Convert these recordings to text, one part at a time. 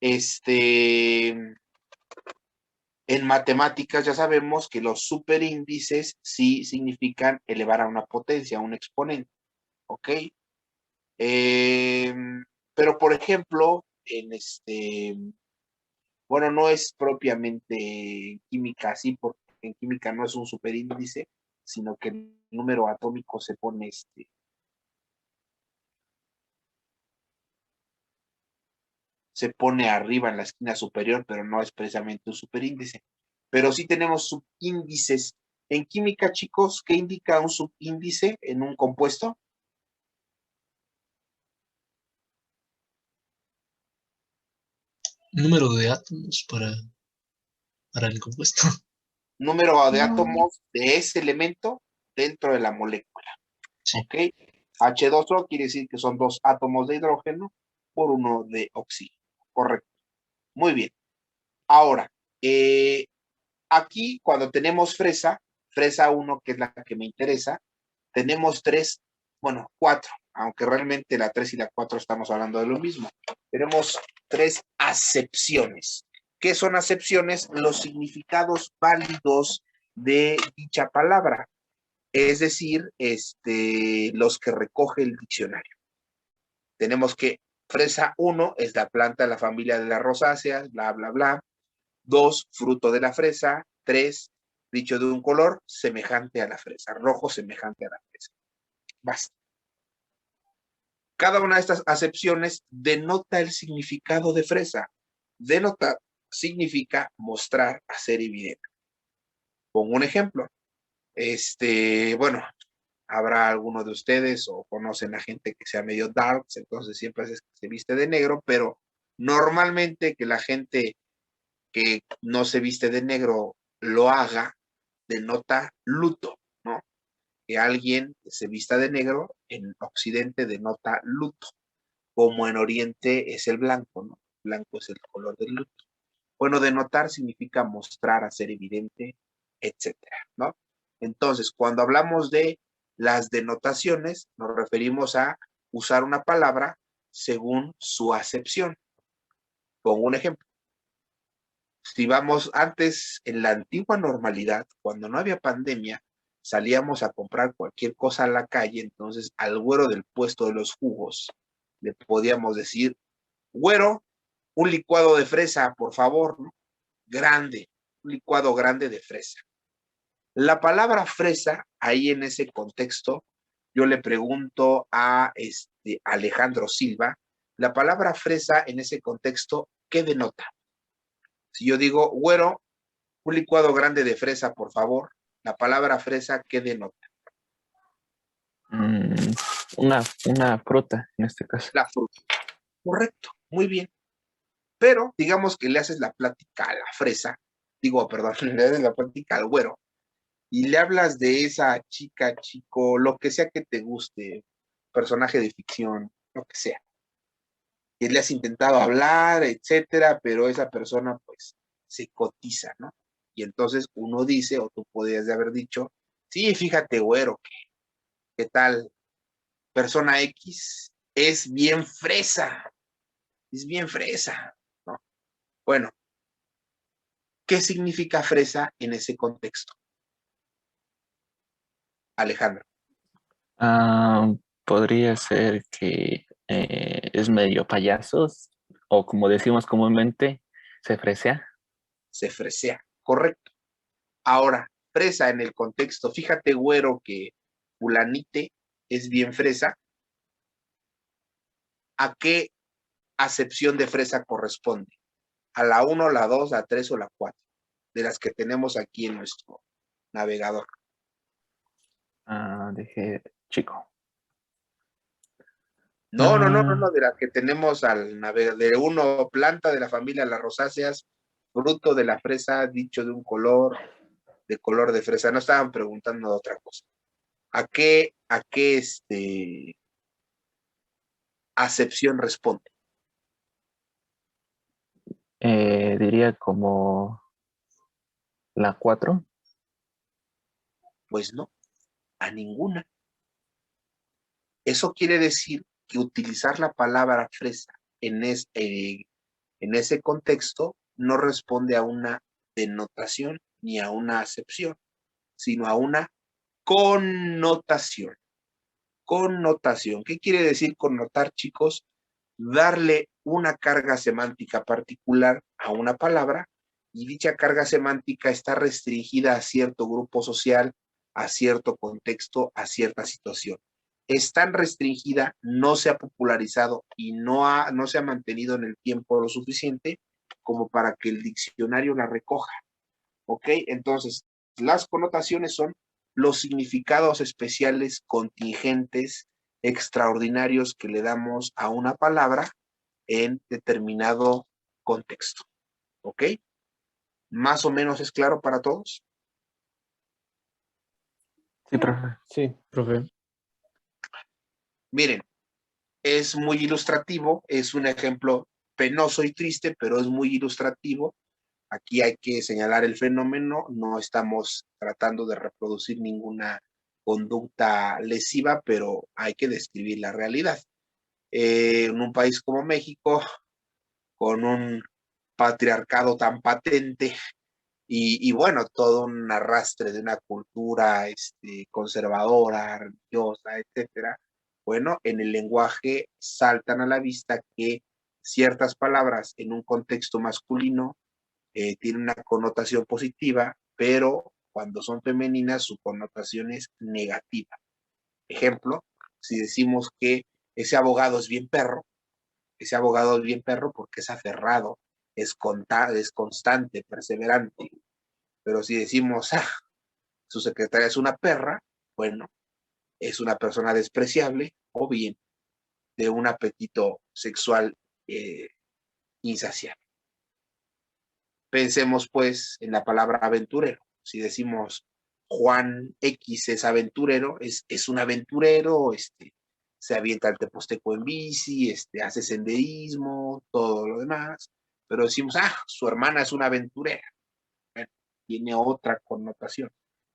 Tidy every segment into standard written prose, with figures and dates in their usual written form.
en matemáticas ya sabemos que los superíndices sí significan elevar a una potencia, a un exponente, ¿ok? Pero, por ejemplo, bueno, no es propiamente química así, porque en química no es un superíndice, sino que el número atómico se pone arriba en la esquina superior, pero no es precisamente un superíndice. Pero sí tenemos subíndices. En química, chicos, ¿qué indica un subíndice en un compuesto? Número de átomos para el compuesto. Número de No. átomos de ese elemento dentro de la molécula. Sí. ¿Ok? H2O quiere decir que son 2 átomos de hidrógeno por 1 de oxígeno. Correcto. Muy bien. Ahora, aquí cuando tenemos fresa 1, que es la que me interesa, tenemos 3, bueno, 4, aunque realmente la 3 y la 4 estamos hablando de lo mismo. Tenemos 3 acepciones. ¿Qué son acepciones? Los significados válidos de dicha palabra, es decir, los que recoge el diccionario. Tenemos que fresa 1 es la planta de la familia de las rosáceas, bla, bla, bla. 2, fruto de la fresa. 3, dicho de un color semejante a la fresa, rojo semejante a la fresa. Basta. Cada una de estas acepciones denota el significado de fresa. Denotar significa mostrar, hacer evidente. Pongo un ejemplo. Bueno, habrá alguno de ustedes o conocen a gente que sea medio darks, entonces siempre se viste de negro, pero normalmente que la gente que no se viste de negro lo haga, denota luto, ¿no? Que alguien se vista de negro en Occidente denota luto, como en Oriente es el blanco, ¿no? Blanco es el color del luto. Bueno, denotar significa mostrar, hacer evidente, etcétera, ¿no? Entonces, cuando hablamos de las denotaciones, nos referimos a usar una palabra según su acepción. Pongo un ejemplo. Si vamos antes, en la antigua normalidad, cuando no había pandemia, salíamos a comprar cualquier cosa a la calle, entonces al güero del puesto de los jugos le podíamos decir, güero, un licuado de fresa, por favor, ¿no? Grande, un licuado grande de fresa. La palabra fresa, ahí en ese contexto, yo le pregunto a Alejandro Silva, la palabra fresa en ese contexto, ¿qué denota? Si yo digo, güero, un licuado grande de fresa, por favor, la palabra fresa, ¿qué denota? Mm, una fruta, en este caso. La fruta. Correcto, muy bien. Pero digamos que le haces la plática a la fresa, digo, perdón, le haces la plática al güero, y le hablas de esa chica, chico, lo que sea que te guste, personaje de ficción, lo que sea. Y le has intentado hablar, etcétera, pero esa persona, pues, se cotiza, ¿no? Y entonces uno dice, o tú podrías haber dicho, sí, fíjate, güero, ¿qué tal? Persona X es bien fresa, ¿no? Bueno, ¿qué significa fresa en ese contexto, Alejandro? Ah, podría ser que es medio payasos, o como decimos comúnmente, se fresea. Se fresea, correcto. Ahora, fresa en el contexto, fíjate, güero, que fulanite es bien fresa, ¿a qué acepción de fresa corresponde? ¿A la 1, la 2, la 3 o la 4? De las que tenemos aquí en nuestro navegador. Dije, chico. No, no, no, no, Ah, no, de las que tenemos al navegador, de uno, planta de la familia las rosáceas, fruto de la fresa, dicho de color de fresa. No estaban preguntando otra cosa. ¿A qué acepción responde? diría como la 4. Pues no, a ninguna. Eso quiere decir que utilizar la palabra fresa En ese contexto no responde a una denotación ni a una acepción, sino a una connotación. Connotación. ¿Qué quiere decir connotar, chicos? Darle una carga semántica particular a una palabra y dicha carga semántica está restringida a cierto grupo social, a cierto contexto, a cierta situación. Es tan restringida, no se ha popularizado y no se ha mantenido en el tiempo lo suficiente como para que el diccionario la recoja. ¿Ok? Entonces, las connotaciones son los significados especiales, contingentes, extraordinarios que le damos a una palabra en determinado contexto. ¿Ok? ¿Más o menos es claro para todos? Sí, profe. Sí, profe. Miren, es muy ilustrativo, es un ejemplo penoso y triste, pero es muy ilustrativo. Aquí hay que señalar el fenómeno, no estamos tratando de reproducir ninguna conducta lesiva, pero hay que describir la realidad. En un país como México, con un patriarcado tan patente y bueno, todo un arrastre de una cultura conservadora, religiosa, etcétera, bueno, en el lenguaje saltan a la vista que ciertas palabras en un contexto masculino tienen una connotación positiva, pero cuando son femeninas su connotación es negativa. Ejemplo, si decimos que ese abogado es bien perro, ese abogado es bien perro porque es aferrado, es constante, perseverante. Pero si decimos, su secretaria es una perra, bueno, es una persona despreciable o bien de un apetito sexual insaciable. Pensemos pues en la palabra aventurero. Si decimos Juan X es aventurero, es un aventurero, se avienta al Teposteco en bici, hace senderismo, todo lo demás, pero decimos, su hermana es una aventurera. Bueno, tiene otra connotación.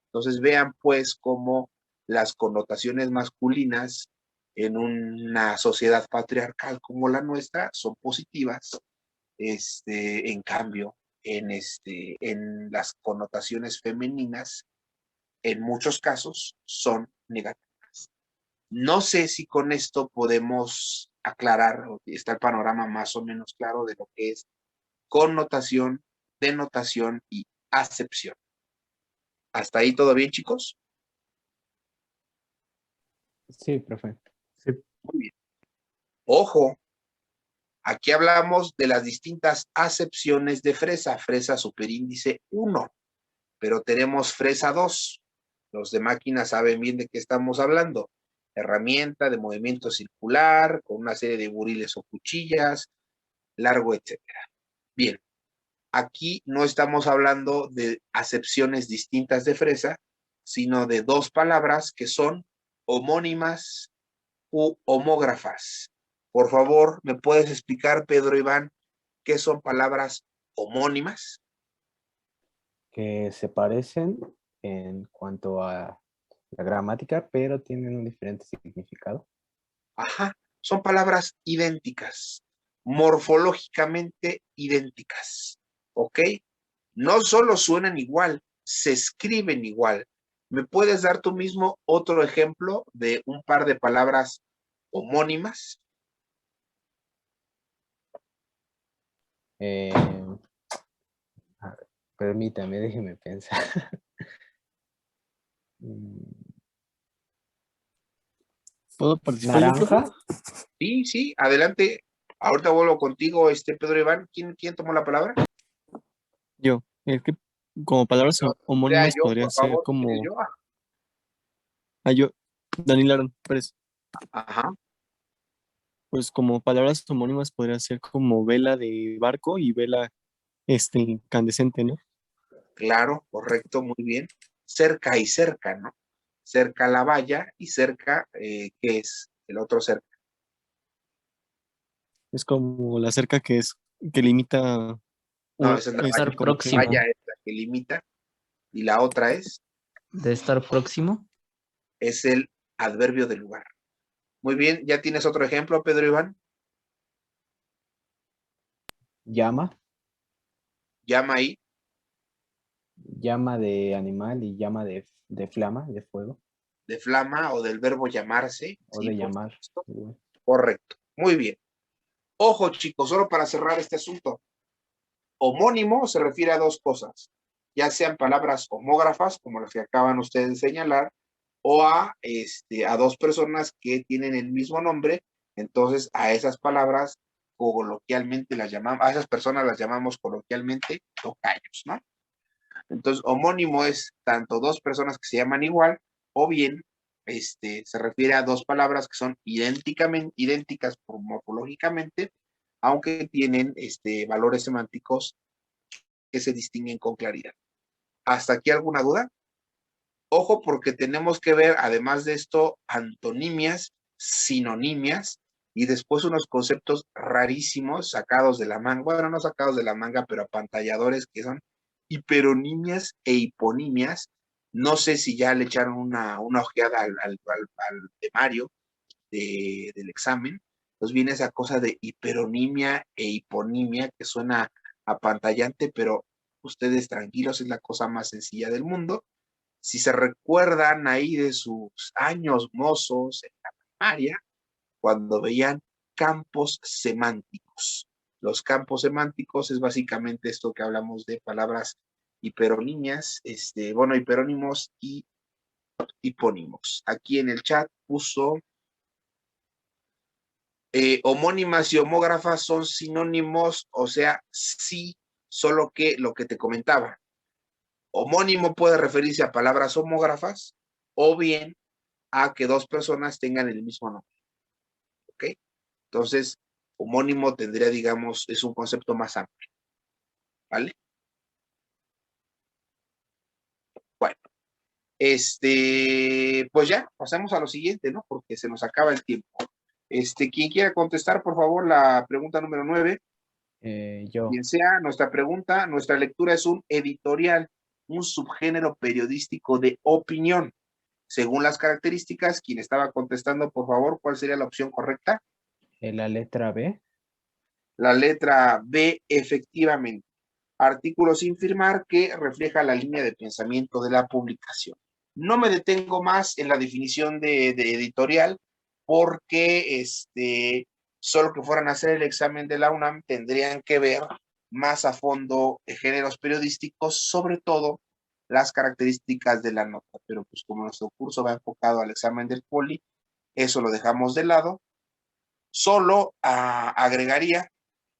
Entonces vean pues cómo las connotaciones masculinas en una sociedad patriarcal como la nuestra son positivas, en cambio, en las connotaciones femeninas, en muchos casos, son negativas. No sé si con esto podemos aclarar, o está el panorama más o menos claro de lo que es connotación, denotación y acepción. ¿Hasta ahí todo bien, chicos? Sí, profe. Sí. Muy bien. Ojo, aquí hablamos de las distintas acepciones de fresa, fresa superíndice 1, pero tenemos fresa 2. Los de máquina saben bien de qué estamos hablando. Herramienta de movimiento circular, con una serie de buriles o cuchillas, largo, etcétera. Bien, aquí no estamos hablando de acepciones distintas de fresa, sino de dos palabras que son homónimas u homógrafas. Por favor, ¿me puedes explicar, Pedro Iván, qué son palabras homónimas? Que se parecen en cuanto a la gramática, pero tienen un diferente significado. Ajá, son palabras idénticas, morfológicamente idénticas, ¿ok? No solo suenan igual, se escriben igual. ¿Me puedes dar tú mismo otro ejemplo de un par de palabras homónimas? Eh, a ver, permítame, déjeme pensar. ¿Puedo participar yo, profe? Naranja. Sí, sí, adelante. Ahorita vuelvo contigo, Pedro Iván. ¿Quién tomó la palabra? Yo. Es que como palabras No, sea homónimas yo, podría por ser favor. ¿Quién es como... yo? Yo, Daniel Aaron Pérez. Ajá, Pues como palabras homónimas podría ser como vela de barco y vela incandescente, ¿no? claro, correcto, muy bien. Cerca y cerca, ¿no? Cerca la valla y cerca, ¿qué es? El otro cerca. Es como la cerca que limita No, esa es la valla. este, Estar como La que próximo. valla es la que limita y la otra De estar próximo. es el adverbio del lugar. Muy bien, ¿ya tienes otro ejemplo, Pedro Iván? llama, llama ahí, llama de animal y llama de flama, de fuego, de flama o del verbo llamarse. o Sí, de por llamar. supuesto. Igual. Correcto. Muy bien. Ojo, chicos, solo para cerrar este asunto. Homónimo se refiere a dos cosas, ya sean palabras homógrafas, como las que acaban ustedes de señalar, o a dos personas que tienen el mismo nombre. Entonces, a esas palabras coloquialmente las llamamos, a esas personas las llamamos coloquialmente tocayos, ¿no? Entonces, homónimo es tanto dos personas que se llaman igual, o bien se refiere a dos palabras que son idénticas morfológicamente, aunque tienen valores semánticos que se distinguen con claridad. ¿Hasta aquí alguna duda? Ojo, porque tenemos que ver, además de esto, antonimias, sinonimias y después unos conceptos rarísimos sacados de la manga, bueno, no sacados de la manga, pero apantalladores, que son hiperonimias e hiponimias. No sé si ya le echaron una ojeada al temario del examen. Pues viene esa cosa de hiperonimia e hiponimia que suena apantallante, pero ustedes tranquilos, es la cosa más sencilla del mundo. Si se recuerdan ahí de sus años mozos en la primaria, cuando veían campos semánticos. Los campos semánticos es básicamente esto que hablamos de palabras hiperonimias, hiperónimos y hipónimos. Aquí en el chat puso homónimas y homógrafas son sinónimos, o sea, sí, solo que lo que te comentaba. Homónimo puede referirse a palabras homógrafas o bien a que dos personas tengan el mismo nombre. ¿Ok? Entonces, homónimo tendría, digamos, es un concepto más amplio. ¿Vale? Bueno, pues ya, pasemos a lo siguiente, ¿no? Porque se nos acaba el tiempo. Quien quiera contestar, por favor, la pregunta número 9. Yo, Quien sea, nuestra pregunta, nuestra lectura es un editorial, un subgénero periodístico de opinión. Según las características, quien estaba contestando, por favor, ¿cuál sería la opción correcta? la letra B. La letra B, efectivamente. Artículo sin firmar que refleja la línea de pensamiento de la publicación. No me detengo más en la definición de editorial porque solo que fueran a hacer el examen de la UNAM tendrían que ver más a fondo géneros periodísticos, sobre todo las características de la nota. Pero pues como nuestro curso va enfocado al examen del poli, eso lo dejamos de lado. Solo agregaría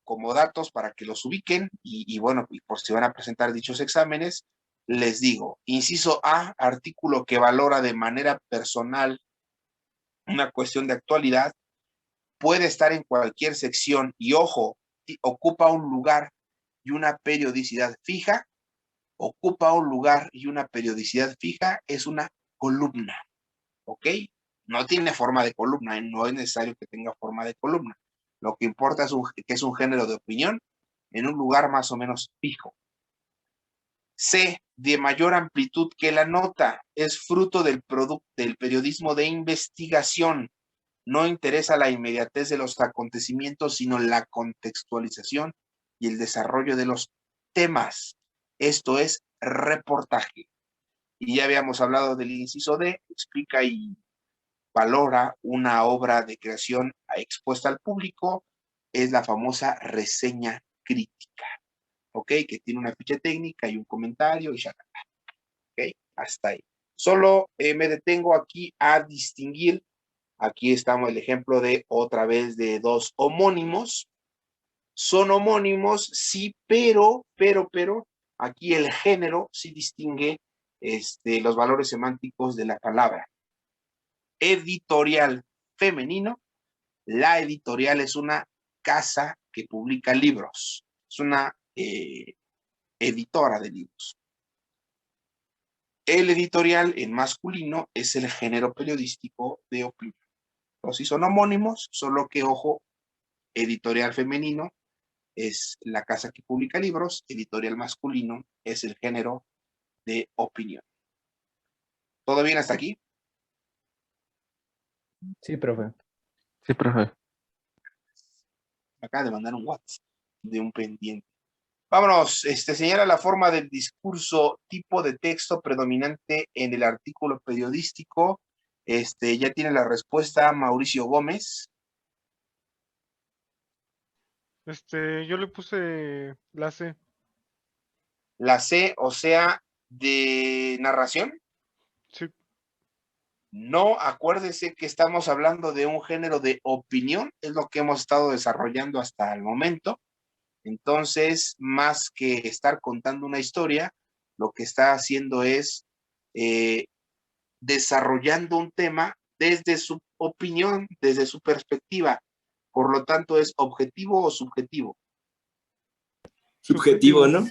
como datos para que los ubiquen y bueno, y por si van a presentar dichos exámenes, les digo, inciso A, artículo que valora de manera personal una cuestión de actualidad, puede estar en cualquier sección y ojo, ocupa un lugar y una periodicidad fija, ocupa un lugar y una periodicidad fija, es una columna, ¿ok? No tiene forma de columna, no es necesario que tenga forma de columna. Lo que importa es que es un género de opinión en un lugar más o menos fijo. C, de mayor amplitud que la nota, es fruto del periodismo de investigación. No interesa la inmediatez de los acontecimientos, sino la contextualización y el desarrollo de los temas. Esto es reportaje. Y ya habíamos hablado del inciso D, explica y valora una obra de creación expuesta al público, es la famosa reseña crítica, ¿ok? Que tiene una ficha técnica y un comentario y ya, ¿ok? Hasta ahí. Solo me detengo aquí a distinguir, aquí estamos el ejemplo de otra vez de dos homónimos. Son homónimos, sí, pero, aquí el género sí distingue los valores semánticos de la palabra. Editorial femenino, la editorial es una casa que publica libros, es una editora de libros. El editorial en masculino es el género periodístico de opinión. Entonces son homónimos, solo que, ojo, editorial femenino es la casa que publica libros, editorial masculino es el género de opinión. ¿Todo bien hasta aquí? Sí, profe. Sí, profe. Acaba de mandar un WhatsApp. de un pendiente. Vámonos, señala la forma del discurso, tipo de texto predominante en el artículo periodístico. Ya tiene la respuesta Mauricio Gómez. Yo le puse la C. La C, o sea, de narración. Sí. No, acuérdese que estamos hablando de un género de opinión, es lo que hemos estado desarrollando hasta el momento. Entonces, más que estar contando una historia, lo que está haciendo es desarrollando un tema desde su opinión, desde su perspectiva. Por lo tanto, ¿es objetivo o subjetivo? Subjetivo, ¿no?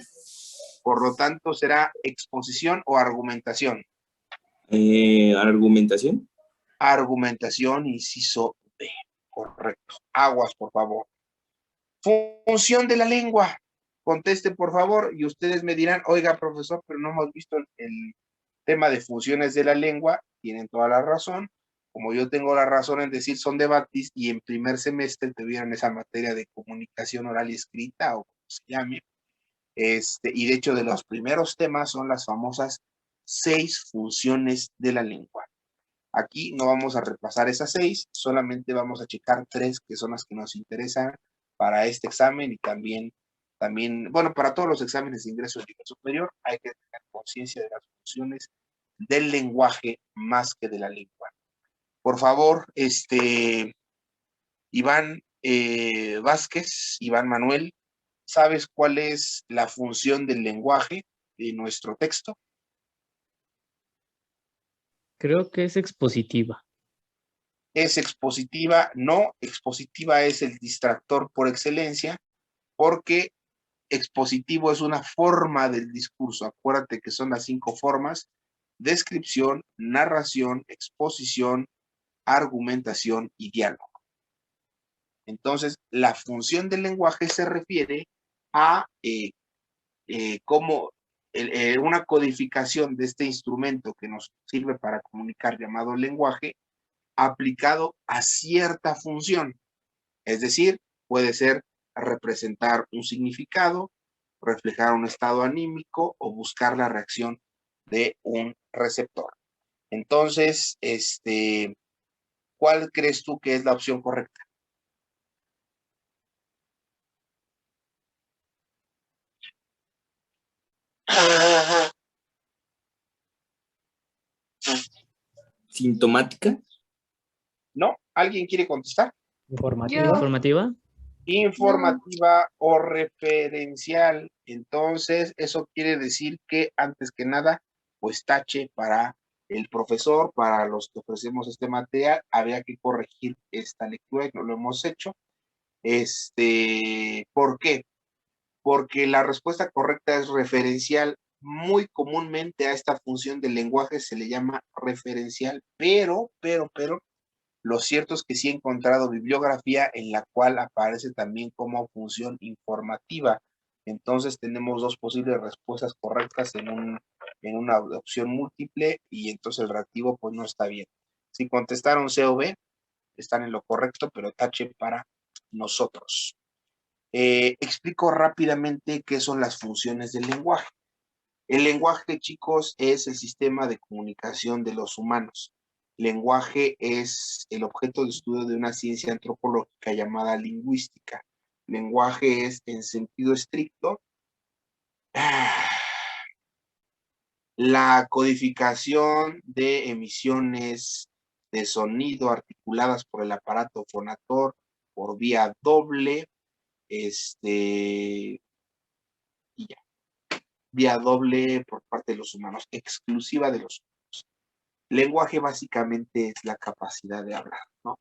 Por lo tanto, será exposición o argumentación. Argumentación. Argumentación, inciso B. Correcto. Aguas, por favor. Función de la lengua. Conteste, por favor, y ustedes me dirán, oiga, profesor, pero no hemos visto el tema de funciones de la lengua. Tienen toda la razón. Como yo tengo la razón en decir son debates, y en primer semestre tuvieron esa materia de comunicación oral y escrita, o como se llame. Y de hecho, de los primeros temas son las famosas 6 funciones de la lengua. Aquí no vamos a repasar esas 6, solamente vamos a checar 3 que son las que nos interesan para este examen y también, bueno, para todos los exámenes de ingreso de nivel superior hay que tener conciencia de las funciones del lenguaje más que de la lengua. Por favor, Iván Vázquez, Iván Manuel, ¿sabes cuál es la función del lenguaje de nuestro texto? Creo que es expositiva. Es expositiva, no, expositiva es el distractor por excelencia, porque expositivo es una forma del discurso. Acuérdate que son las 5 formas: descripción, narración, exposición, argumentación y diálogo. Entonces, la función del lenguaje se refiere a cómo una codificación de este instrumento que nos sirve para comunicar, llamado lenguaje, aplicado a cierta función. Es decir, puede ser representar un significado, reflejar un estado anímico o buscar la reacción de un receptor. Entonces, ¿cuál crees tú que es la opción correcta? Sintomática. ¿No? ¿Alguien quiere contestar? Informativa. Informativa. Informativa o referencial. Entonces, eso quiere decir que, antes que nada, pues tache para el profesor, para los que ofrecemos este material. Habría que corregir esta lectura y no lo hemos hecho. ¿Por qué? Porque la respuesta correcta es referencial. Muy comúnmente a esta función del lenguaje se le llama referencial, pero, lo cierto es que sí he encontrado bibliografía en la cual aparece también como función informativa. Entonces tenemos 2 posibles respuestas correctas en una opción múltiple, y entonces el reactivo pues no está bien. Si contestaron C o B, están en lo correcto, pero tache para nosotros. Explico rápidamente qué son las funciones del lenguaje. El lenguaje, chicos, es el sistema de comunicación de los humanos. Lenguaje es el objeto de estudio de una ciencia antropológica llamada lingüística. Lenguaje es, en sentido estricto, la codificación de emisiones de sonido articuladas por el aparato fonator por vía doble, y ya, vía doble por parte de los humanos, exclusiva de los humanos. Lenguaje básicamente es la capacidad de hablar, ¿no?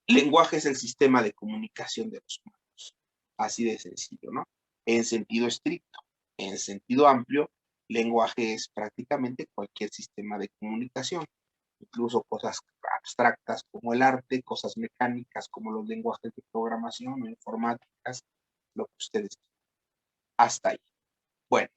Lenguaje es el sistema de comunicación de los humanos. Así de sencillo, ¿no? En sentido estricto. En sentido amplio, lenguaje es prácticamente cualquier sistema de comunicación. Incluso cosas abstractas como el arte, cosas mecánicas como los lenguajes de programación o informáticas, lo que ustedes quieran. Hasta ahí. Bueno.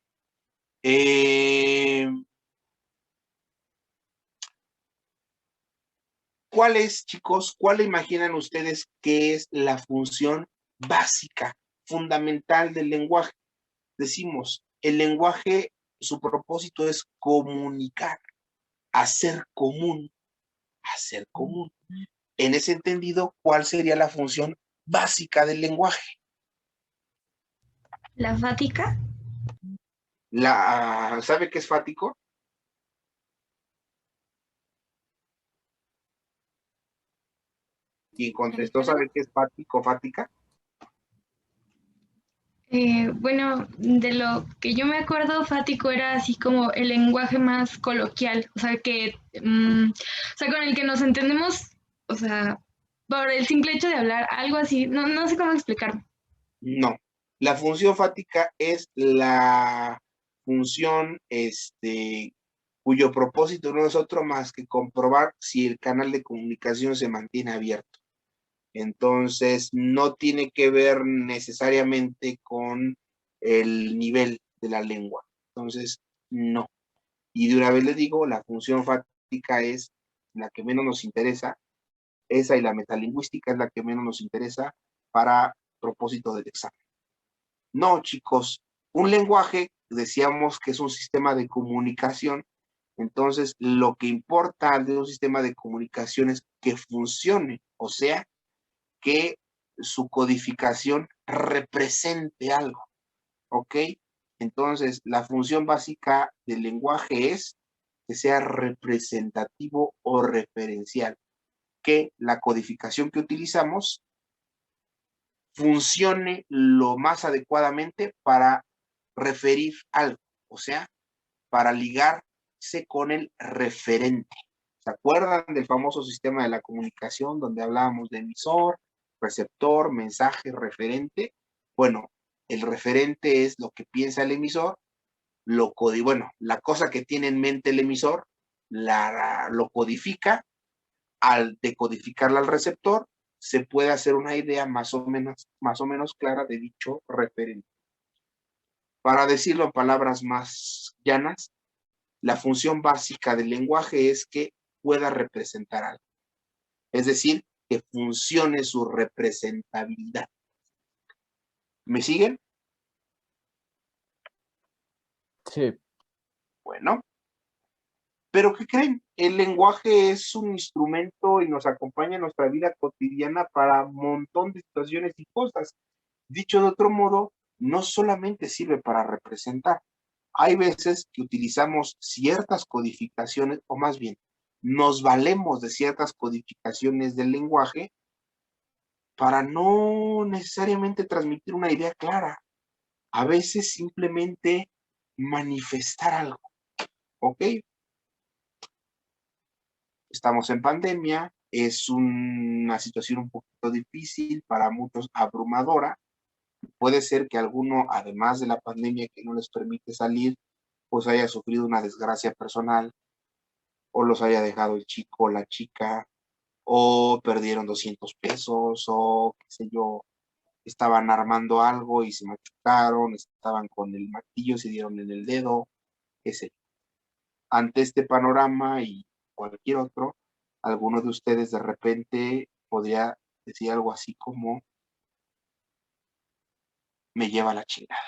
¿Cuál es, chicos, cuál imaginan ustedes que es la función básica, fundamental del lenguaje. Decimos, el lenguaje, su propósito es comunicar, hacer común, hacer común. En ese entendido, ¿cuál sería la función básica del lenguaje? La fática. ¿Sabe qué es fático? Quien contestó, ¿sabe qué es fático, fática? Bueno, de lo que yo me acuerdo, fático era así como el lenguaje más coloquial, o sea, o sea, con el que nos entendemos, o sea, por el simple hecho de hablar, algo así, no sé cómo explicarlo. No. La función fática es la función, cuyo propósito no es otro más que comprobar si el canal de comunicación se mantiene abierto. Entonces, no tiene que ver necesariamente con el nivel de la lengua. Entonces, no. Y de una vez les digo, la función fática es la que menos nos interesa, esa y la metalingüística es la que menos nos interesa para propósito del examen. No, chicos, un lenguaje, decíamos que es un sistema de comunicación, entonces lo que importa de un sistema de comunicación es que funcione, o sea, que su codificación represente algo, ¿ok? Entonces, la función básica del lenguaje es que sea representativo o referencial, que la codificación que utilizamos funcione lo más adecuadamente para referir algo, o sea, para ligarse con el referente. ¿Se acuerdan del famoso sistema de la comunicación donde hablábamos de emisor, receptor, mensaje, referente? Bueno, el referente es lo que piensa el emisor, bueno, la cosa que tiene en mente el emisor, lo codifica, al decodificarla al receptor, se puede hacer una idea más o menos clara de dicho referente. Para decirlo en palabras más llanas, la función básica del lenguaje es que pueda representar algo. Es decir, que funcione su representabilidad. ¿Me siguen? Sí, Bueno, pero ¿qué creen? El lenguaje es un instrumento y nos acompaña en nuestra vida cotidiana para un montón de situaciones y cosas. Dicho de otro modo, no solamente sirve para representar. Hay veces que utilizamos ciertas codificaciones, o más bien, nos valemos de ciertas codificaciones del lenguaje para no necesariamente transmitir una idea clara. A veces simplemente manifestar algo, ¿ok? Estamos en pandemia, es una situación un poquito difícil, para muchos abrumadora. Puede ser que alguno, además de la pandemia que no les permite salir, pues haya sufrido una desgracia personal, o los haya dejado el chico o la chica, o perdieron 200 pesos, o qué sé yo, estaban armando algo y se machucaron, estaban con el martillo, se dieron en el dedo, qué sé yo. Ante este panorama y cualquier otro, alguno de ustedes de repente podría decir algo así como, me lleva la chingada.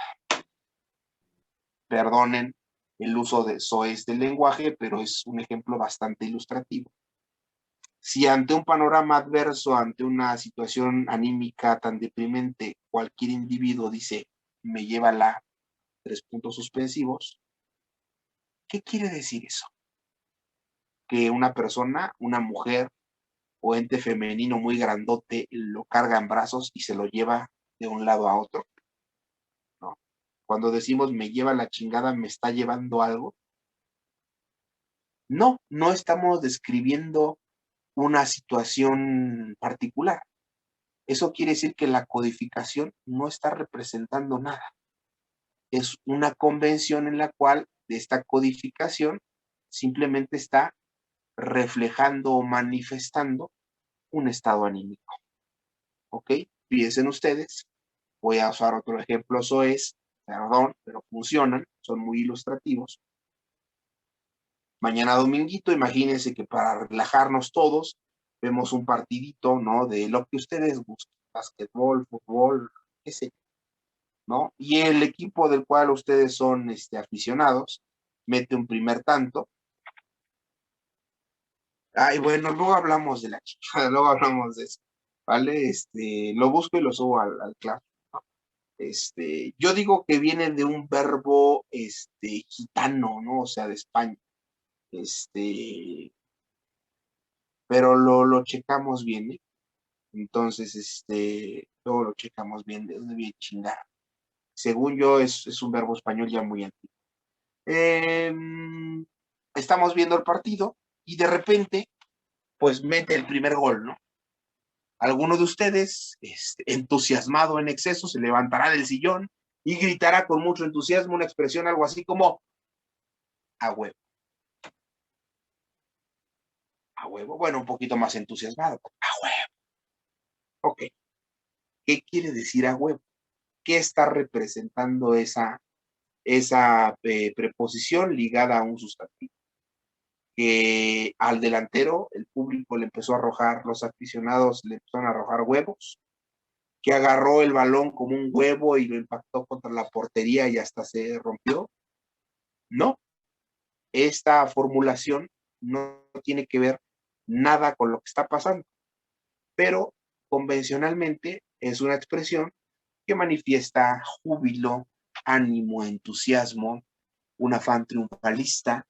Perdonen el uso de soez del lenguaje, pero es un ejemplo bastante ilustrativo. Si ante un panorama adverso, ante una situación anímica tan deprimente, cualquier individuo dice, me lleva la 3 puntos suspensivos, ¿qué quiere decir eso? Que una persona, una mujer o ente femenino muy grandote lo carga en brazos y se lo lleva de un lado a otro, ¿no? Cuando decimos me lleva la chingada, me está llevando algo. No estamos describiendo una situación particular. Eso quiere decir que la codificación no está representando nada. Es una convención en la cual esta codificación simplemente está reflejando o manifestando un estado anímico. ¿Ok? Piensen ustedes. Voy a usar otro ejemplo soez, perdón, pero funcionan, son muy ilustrativos. Mañana dominguito, imagínense que para relajarnos todos, vemos un partidito, ¿no? De lo que ustedes gusten. básquetbol, fútbol, qué sé yo, ¿no? Y el equipo del cual ustedes son aficionados mete un primer tanto. Ay, bueno, luego hablamos de la chica, luego hablamos de eso, ¿vale? Lo busco y lo subo al claro. Yo digo que viene de un verbo gitano, ¿no? O sea, de España. Pero lo checamos bien, ¿eh? Entonces, luego lo checamos bien, de dónde viene chingar. Según yo, es un verbo español ya muy antiguo. Estamos viendo el partido y de repente, pues mete el primer gol, ¿no? Alguno de ustedes, entusiasmado en exceso, se levantará del sillón y gritará con mucho entusiasmo una expresión algo así como a huevo. A huevo, bueno, un poquito más entusiasmado. A huevo. Ok. ¿Qué quiere decir a huevo? ¿Qué está representando esa preposición ligada a un sustantivo? Que al delantero el público le empezó a arrojar, los aficionados le empezaron a arrojar huevos, que agarró el balón como un huevo y lo impactó contra la portería y hasta se rompió. No, esta formulación no tiene que ver nada con lo que está pasando, pero convencionalmente es una expresión que manifiesta júbilo, ánimo, entusiasmo, un afán triunfalista,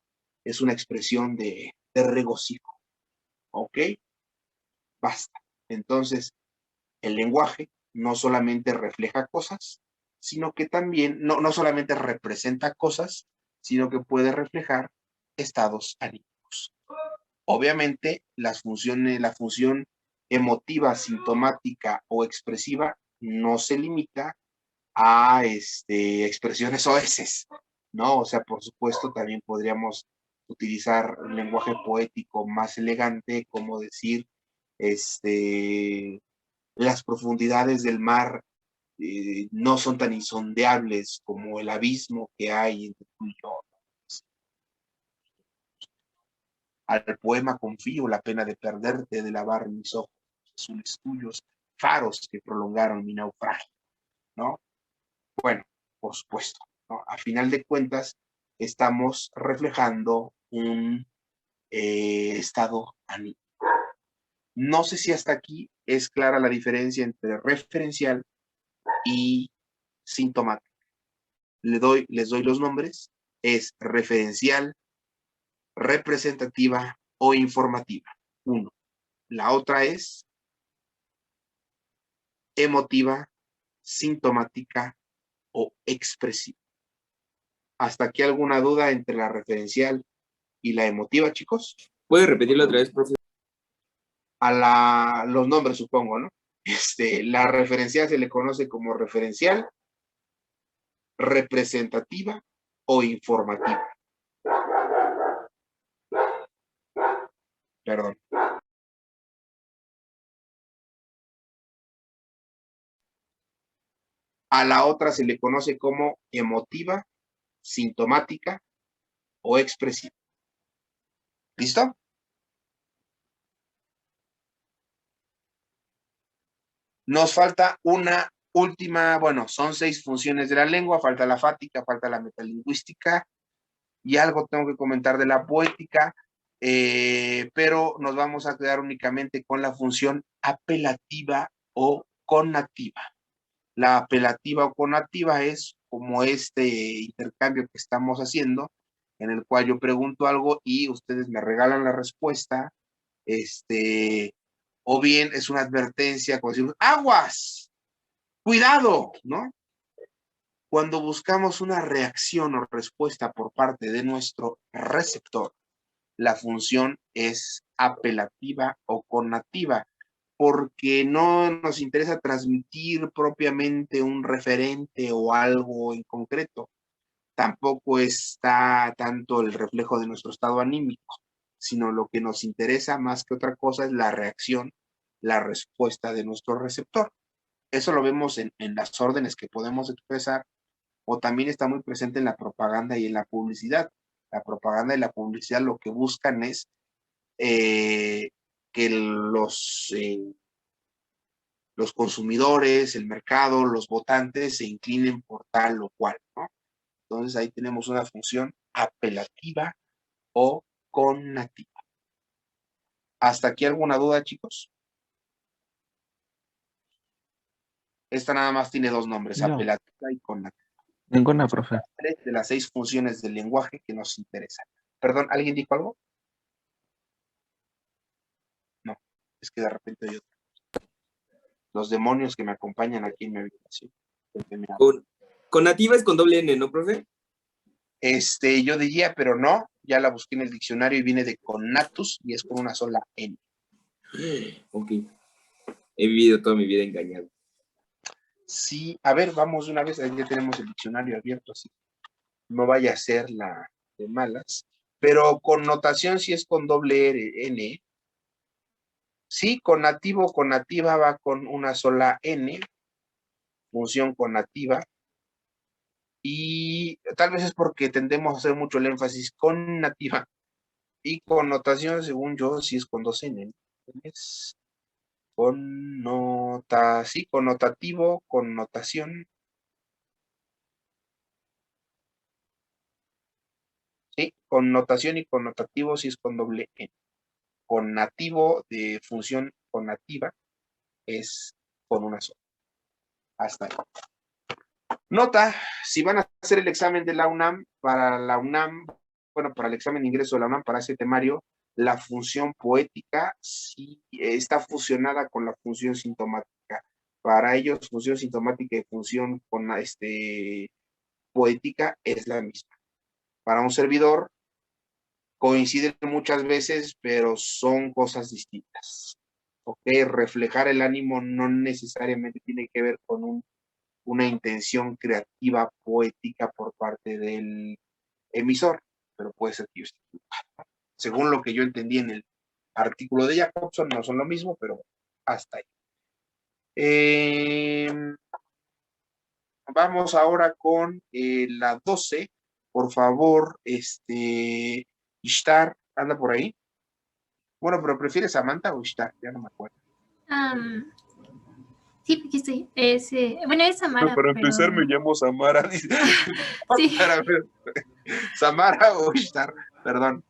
es una expresión de regocijo. ¿Ok? Basta. Entonces, el lenguaje no solamente refleja cosas, sino que también, no solamente representa cosas, sino que puede reflejar estados anímicos. Obviamente, la función emotiva, sintomática o expresiva no se limita a expresiones oeces, ¿no? O sea, por supuesto, también podríamos utilizar un lenguaje poético más elegante, como decir, las profundidades del mar no son tan insondeables como el abismo que hay entre tú y yo. Al poema confío la pena de perderte, de lavar mis ojos azules tuyos, faros que prolongaron mi naufragio, ¿no? Bueno, por supuesto, ¿no? A final de cuentas, estamos reflejando un estado anímico. No sé si hasta aquí es clara la diferencia entre referencial y sintomático. Les doy los nombres. Es referencial, representativa o informativa. Uno. La otra es emotiva, sintomática o expresiva. ¿Hasta aquí alguna duda entre la referencial y la emotiva, chicos? ¿Puede repetirlo otra vez, profesor? Los nombres, supongo, ¿no? La referencial se le conoce como referencial, representativa o informativa. Perdón. A la otra se le conoce como emotiva, sintomática o expresiva. ¿Listo? Nos falta una última, bueno, son 6 funciones de la lengua, falta la fática, falta la metalingüística y algo tengo que comentar de la poética, pero nos vamos a quedar únicamente con la función apelativa o connativa. La apelativa o connativa es como este intercambio que estamos haciendo, en el cual yo pregunto algo y ustedes me regalan la respuesta, o bien es una advertencia, como decimos, aguas, cuidado, ¿no? Cuando buscamos una reacción o respuesta por parte de nuestro receptor, la función es apelativa o connativa, porque no nos interesa transmitir propiamente un referente o algo en concreto. Tampoco está tanto el reflejo de nuestro estado anímico, sino lo que nos interesa más que otra cosa es la reacción, la respuesta de nuestro receptor. Eso lo vemos en las órdenes que podemos expresar, o también está muy presente en la propaganda y en la publicidad. La propaganda y la publicidad lo que buscan es que los consumidores, el mercado, los votantes se inclinen por tal o cual, ¿no? Entonces ahí tenemos una función apelativa o connativa. ¿Hasta aquí alguna duda, chicos? Esta nada más tiene dos nombres, No. apelativa y connativa. Ninguna, profe. 3 de las 6 funciones del lenguaje que nos interesan. Perdón, ¿alguien dijo algo? No, es que de repente yo... Los demonios que me acompañan aquí en mi habitación. Con nativa es con doble N, ¿no, profe? Yo diría, pero no, ya la busqué en el diccionario y viene de connatus y es con una sola N. Ok. He vivido toda mi vida engañado. Sí, a ver, vamos de una vez, ahí ya tenemos el diccionario abierto, así no vaya a ser la de malas, pero connotación sí es con doble N. Sí, connativo, connativa va con una sola N, función connativa, y tal vez es porque tendemos a hacer mucho el énfasis con nativa, y connotación, según yo, sí es con dos N. Es sí, connotativo, connotación. Sí, connotación y connotativo sí es con doble N. Connativo de función connativa es con una sola. Hasta ahí. Nota, si van a hacer el examen de la UNAM, para el examen de ingreso de la UNAM, para ese temario, la función poética sí está fusionada con la función sintomática. Para ellos, función sintomática y función con poética es la misma. Para un servidor, coinciden muchas veces, pero son cosas distintas. ¿Ok? Reflejar el ánimo no necesariamente tiene que ver con una intención creativa, poética por parte del emisor, pero puede ser que yo esté equivocado. Según lo que yo entendí en el artículo de Jacobson, no son lo mismo, pero hasta ahí. Vamos ahora con la 12. Por favor, Ishtar, anda por ahí. Bueno, pero ¿prefieres Samantha o Ishtar? Ya no me acuerdo. Sí, aquí estoy. Bueno, es Samara. Para empezar, me llamo Samara. Sí. Para ver. Samara o Ishtar, perdón.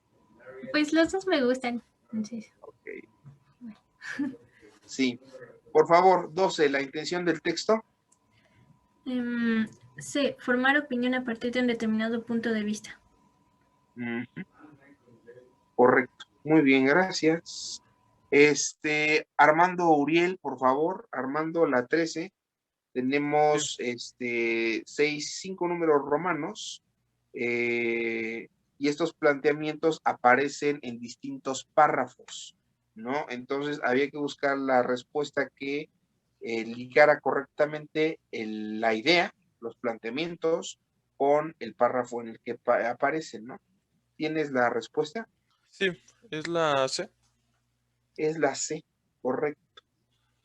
Pues los dos me gustan. Entonces. Okay. Sí. Por favor, 12, la intención del texto. C. Formar opinión a partir de un determinado punto de vista. Correcto. Muy bien, gracias. Armando Uriel, por favor. Armando, la 13. Tenemos 5 números romanos. Y estos planteamientos aparecen en distintos párrafos, ¿no? Entonces había que buscar la respuesta que ligara correctamente la idea, los planteamientos, con el párrafo en el que aparecen, ¿no? ¿Tienes la respuesta? Sí, es la C. Es la C, correcto.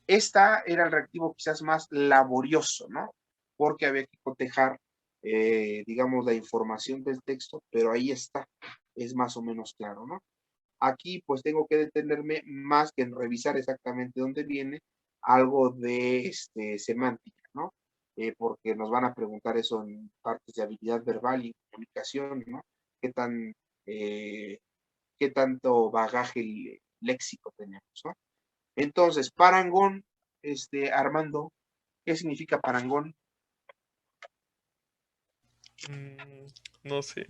Esta era el reactivo quizás más laborioso, ¿no? Porque había que cotejar, digamos, la información del texto, pero ahí está, es más o menos claro, ¿no? Aquí pues tengo que detenerme más que en revisar exactamente dónde viene algo de semántica, ¿no? Porque nos van a preguntar eso en partes de habilidad verbal y comunicación, ¿no? ¿Qué tanto bagaje léxico tenemos, ¿no? Entonces, parangón, Armando, ¿qué significa parangón? No sé.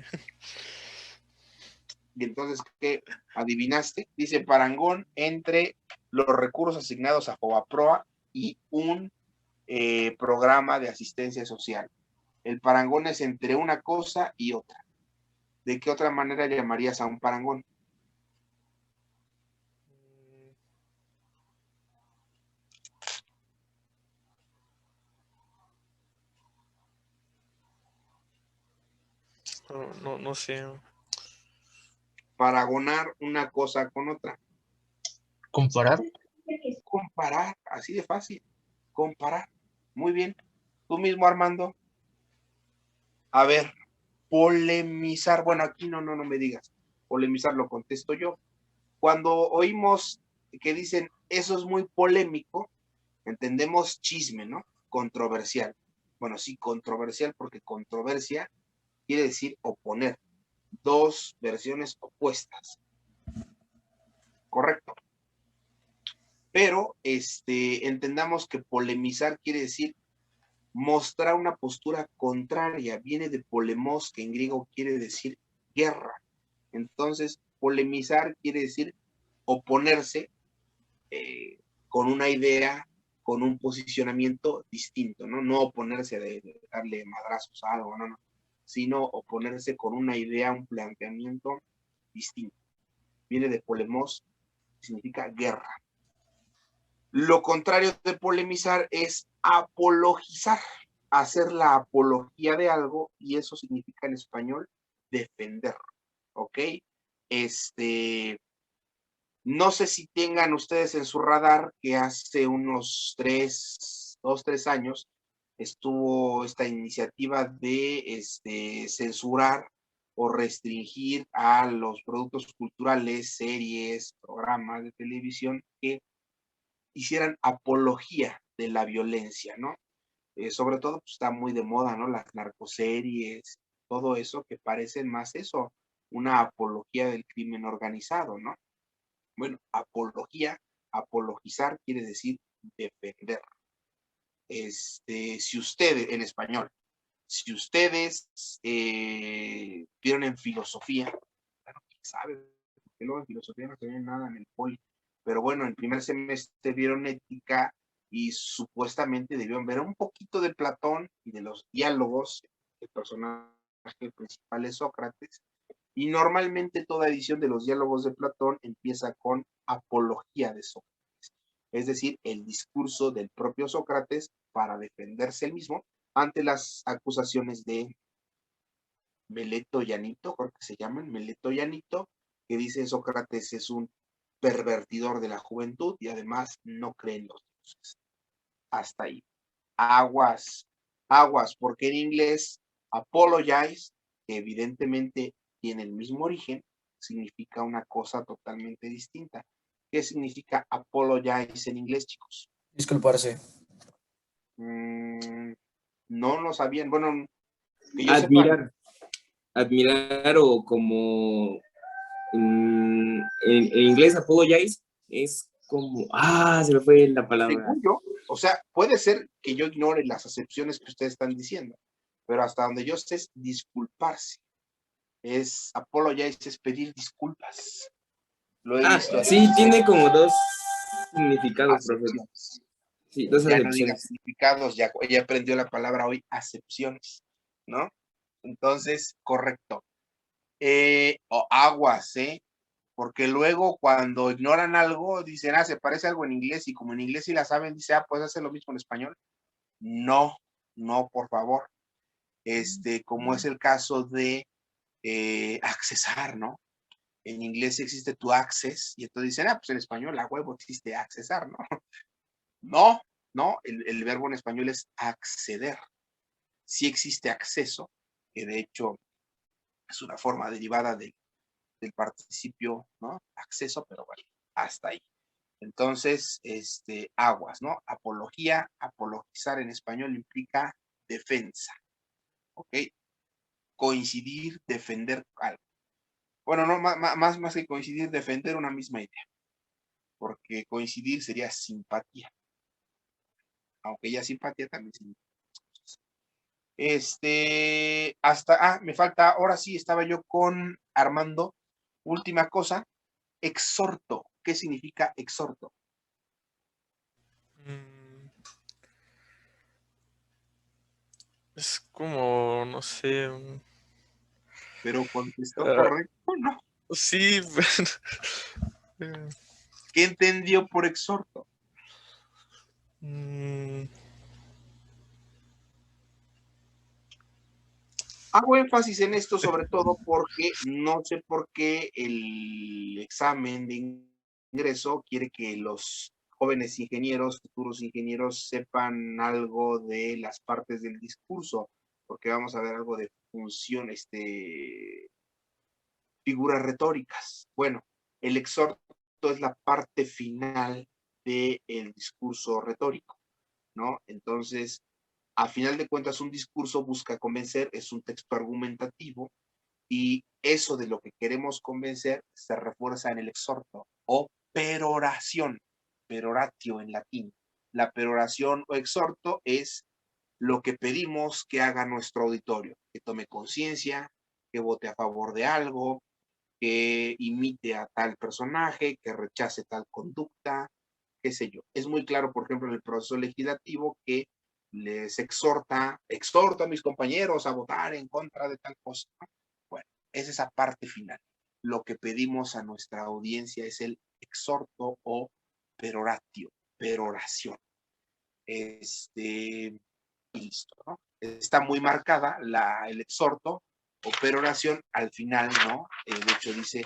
Y entonces, ¿qué adivinaste? Dice parangón entre los recursos asignados a Fobaproa y un programa de asistencia social. El parangón es entre una cosa y otra. ¿De qué otra manera llamarías a un parangón? No sé. Paragonar una cosa con otra. ¿Comparar? Comparar, así de fácil. Comparar. Muy bien. Tú mismo, Armando. A ver, polemizar. Bueno, aquí no me digas. Polemizar lo contesto yo. Cuando oímos que dicen eso es muy polémico, Entendemos chisme, ¿no? Controversial. Bueno, sí, controversial porque controversia quiere decir oponer. Dos versiones opuestas. Correcto. Pero entendamos que polemizar quiere decir mostrar una postura contraria. Viene de polemos, que en griego quiere decir guerra. Entonces, polemizar quiere decir oponerse con una idea, con un posicionamiento distinto, ¿no? No oponerse de darle madrazos a algo, no, sino oponerse con una idea, un planteamiento distinto. Viene de polemos, significa guerra. Lo contrario de polemizar es apologizar, hacer la apología de algo, y eso significa en español defender, ¿ok? No sé si tengan ustedes en su radar que hace unos 2-3 años estuvo esta iniciativa de censurar o restringir a los productos culturales, series, programas de televisión que hicieran apología de la violencia, ¿no? Sobre todo pues, está muy de moda, ¿no? Las narcoseries, todo eso que parecen más eso, una apología del crimen organizado, ¿no? Bueno, apologizar quiere decir defender. Si ustedes, en español, si ustedes vieron en filosofía, claro, quién sabe, porque luego en filosofía no se ve nada en el poli, pero bueno, en primer semestre vieron ética y supuestamente debieron ver un poquito de Platón y de los diálogos. El personaje principal es Sócrates, y normalmente toda edición de los diálogos de Platón empieza con apología de Sócrates, es decir, el discurso del propio Sócrates para defenderse él mismo ante las acusaciones de Meleto y Anito, creo que se llaman, Meleto y Anito, que dice Sócrates es un pervertidor de la juventud y además no cree en los dioses. Hasta ahí. Aguas, porque en inglés apologize, que evidentemente tiene el mismo origen, significa una cosa totalmente distinta. ¿Qué significa apologize en inglés, chicos? Disculparse. No lo sabían. Bueno, que yo Admirar. Admirar, o como en inglés apologize es como, se me fue la palabra. Según yo, o sea, puede ser que yo ignore las acepciones que ustedes están diciendo, pero hasta donde yo sé es disculparse. Apologize es pedir disculpas. Lo he visto. Sí, tiene como dos significados, profesor. Sí, dos ya acepciones. No diga significados, ya aprendió la palabra hoy, acepciones, ¿no? Entonces, correcto. O aguas, porque luego cuando ignoran algo, dicen, se parece algo en inglés, y como en inglés sí la saben, dice, pues hace lo mismo en español. No, por favor. Como es el caso de accesar, ¿no? En inglés existe tu access, y entonces dicen, pues en español a huevo existe accesar, ¿no? No, el verbo en español es acceder. Sí existe acceso, que de hecho es una forma derivada del participio, ¿no? Acceso, pero bueno, hasta ahí. Entonces, aguas, ¿no? Apología, apologizar en español implica defensa, ¿ok? Coincidir, defender algo. Bueno, no, más que coincidir, defender una misma idea, porque coincidir sería simpatía, aunque ya simpatía también significa cosas. Me falta, ahora sí, estaba yo con Armando. Última cosa, exhorto. ¿Qué significa exhorto? Es como, no sé. Pero contestó correcto, ¿no? Sí. ¿Qué entendió por exhorto? Hago énfasis en esto sobre todo porque no sé por qué el examen de ingreso quiere que los jóvenes ingenieros, futuros ingenieros, sepan algo de las partes del discurso, porque vamos a ver algo de función, figuras retóricas. Bueno, el exhorto es la parte final del discurso retórico. ¿no? Entonces, a final de cuentas, un discurso busca convencer, es un texto argumentativo, y eso de lo que queremos convencer se refuerza en el exhorto o peroración, peroratio en latín. La peroración o exhorto es lo que pedimos que haga nuestro auditorio, que tome conciencia, que vote a favor de algo, que imite a tal personaje, que rechace tal conducta, qué sé yo. Es muy claro, por ejemplo, en el proceso legislativo que les exhorto a mis compañeros a votar en contra de tal cosa. Bueno, es esa parte final. Lo que pedimos a nuestra audiencia es el exhorto o peroratio, peroración. Y listo, ¿no? Está muy marcada el exhorto o peroración al final, ¿no? De hecho dice,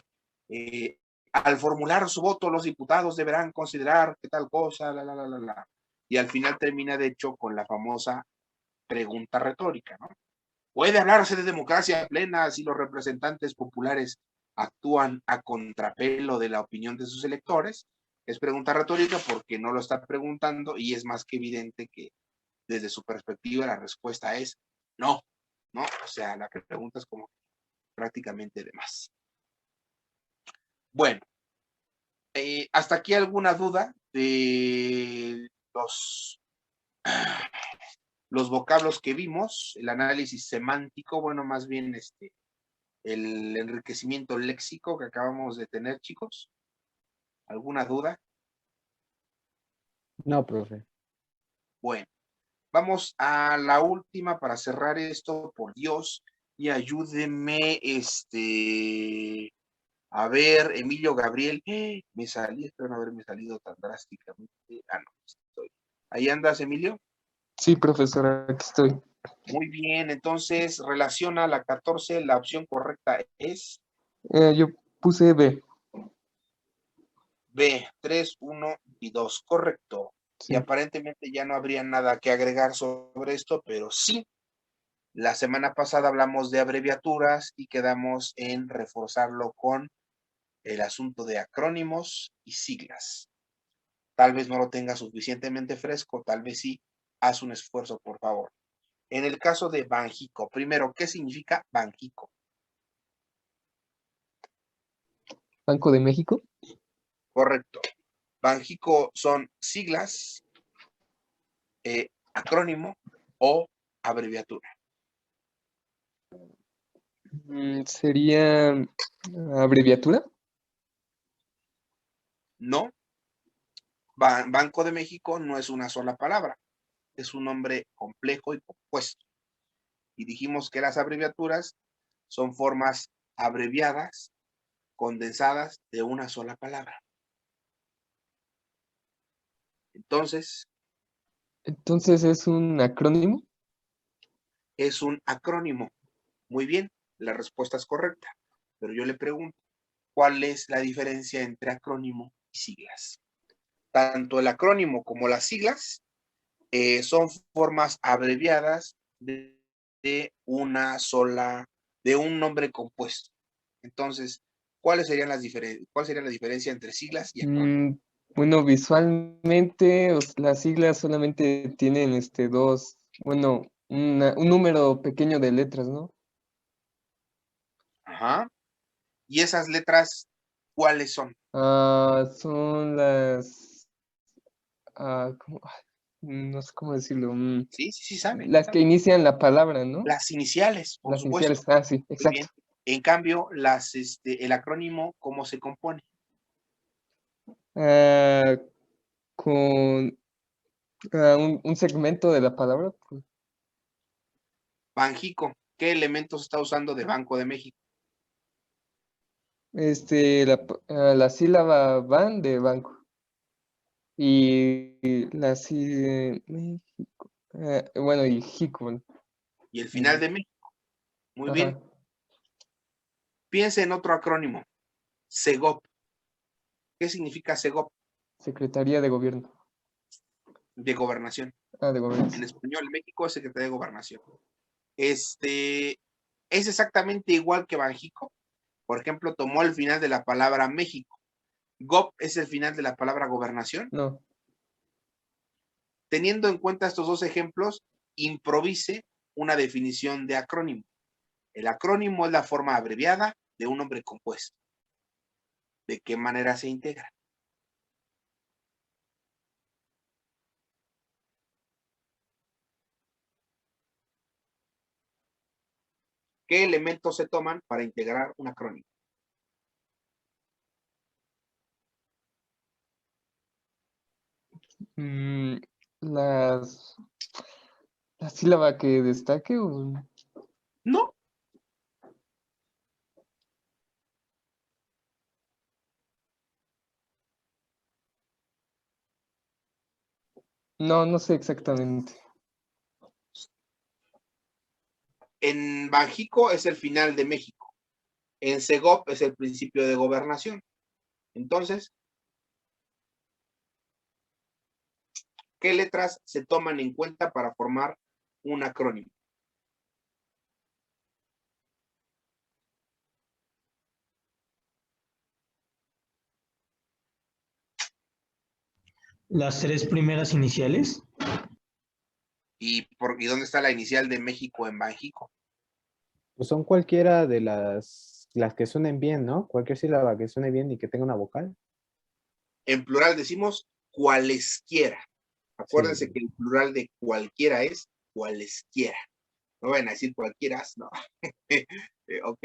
al formular su voto, los diputados deberán considerar que tal cosa, la. Y al final termina, de hecho, con la famosa pregunta retórica, ¿no? ¿Puede hablarse de democracia plena si los representantes populares actúan a contrapelo de la opinión de sus electores? Es pregunta retórica porque no lo está preguntando y es más que evidente que desde su perspectiva la respuesta es no, ¿no? O sea, la pregunta es como prácticamente de más. Bueno, ¿hasta aquí alguna duda de los vocablos que vimos, el análisis semántico, bueno, más bien el enriquecimiento léxico que acabamos de tener, chicos? ¿Alguna duda? No, profe. Bueno, vamos a la última para cerrar esto, por Dios, y ayúdenme, a ver, Emilio Gabriel, me salí, espero no haberme salido tan drásticamente. No, estoy. ¿Ahí andas, Emilio? Sí, profesora, aquí estoy. Muy bien, entonces relaciona la 14, la opción correcta es Yo puse B. B, 3, 1 y 2, correcto. Sí. Y aparentemente ya no habría nada que agregar sobre esto, pero sí, la semana pasada hablamos de abreviaturas y quedamos en reforzarlo con el asunto de acrónimos y siglas. Tal vez no lo tenga suficientemente fresco, tal vez sí. Haz un esfuerzo, por favor. En el caso de Banjico, primero, ¿qué significa Banjico? Banco de México. Correcto. Banjico son siglas, acrónimo o abreviatura. ¿Sería abreviatura? No. Banco de México no es una sola palabra, es un nombre complejo y compuesto. Y dijimos que las abreviaturas son formas abreviadas, condensadas de una sola palabra. Entonces, ¿es un acrónimo? es un acrónimo. Muy bien, la respuesta es correcta. Pero yo le pregunto, ¿cuál es la diferencia entre acrónimo y siglas? Tanto el acrónimo como las siglas son formas abreviadas de una sola, de un nombre compuesto. Entonces, ¿cuál sería la diferencia entre siglas y acrónimo? Bueno, visualmente las siglas solamente tienen dos, bueno, un número pequeño de letras, ¿no? Ajá. ¿Y esas letras cuáles son? Son las, no sé cómo decirlo. Sí, saben. Las que inician la palabra, ¿no? Las iniciales, por Las supuesto. iniciales, sí, Muy exacto. bien. En cambio, el acrónimo, ¿cómo se compone? Con un segmento de la palabra. Pues. Banjico, ¿qué elementos está usando de Banco de México? La sílaba ban de banco. Y la México. Bueno, y Jico. Y el final de México. Muy Ajá. bien. Piense en otro acrónimo. SEGOP. ¿Qué significa SEGOP? Secretaría de Gobierno. De Gobernación. De Gobierno. En español, México es Secretaría de Gobernación. Es exactamente igual que Banjico. Por ejemplo, tomó el final de la palabra México. ¿GOP es el final de la palabra gobernación? No. Teniendo en cuenta estos dos ejemplos, improvise una definición de acrónimo. El acrónimo es la forma abreviada de un nombre compuesto. ¿De qué manera se integra? ¿Qué elementos se toman para integrar un acrónimo? Mm, las, la sílaba que destaque o... No. No, no sé exactamente. En Banjico es el final de México. En Segop es el principio de gobernación. Entonces, ¿qué letras se toman en cuenta para formar un acrónimo? Las tres primeras iniciales. ¿Y dónde está la inicial de México en Banjico? Pues son cualquiera de las que suenen bien, ¿no? Cualquier sílaba que suene bien y que tenga una vocal. En plural decimos cualesquiera. Acuérdense que el plural de cualquiera es cualesquiera. No van a decir cualquieras, no. Ok,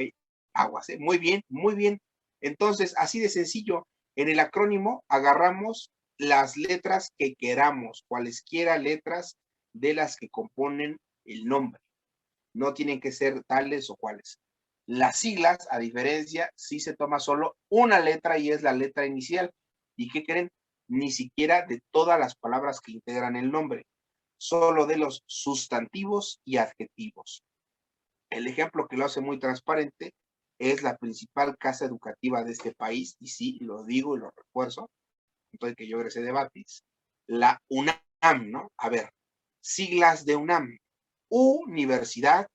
aguas, ¿eh? Muy bien, muy bien. Entonces, así de sencillo, en el acrónimo agarramos las letras que queramos, cualesquiera letras de las que componen el nombre. No tienen que ser tales o cuales. Las siglas, a diferencia, sí se toma solo una letra y es la letra inicial. ¿Y qué creen? Ni siquiera de todas las palabras que integran el nombre, solo de los sustantivos y adjetivos. El ejemplo que lo hace muy transparente es la principal casa educativa de este país, y sí, lo digo y lo refuerzo, entonces que yo egresé de Batis, la UNAM, ¿no? A ver, siglas de UNAM. Universidad,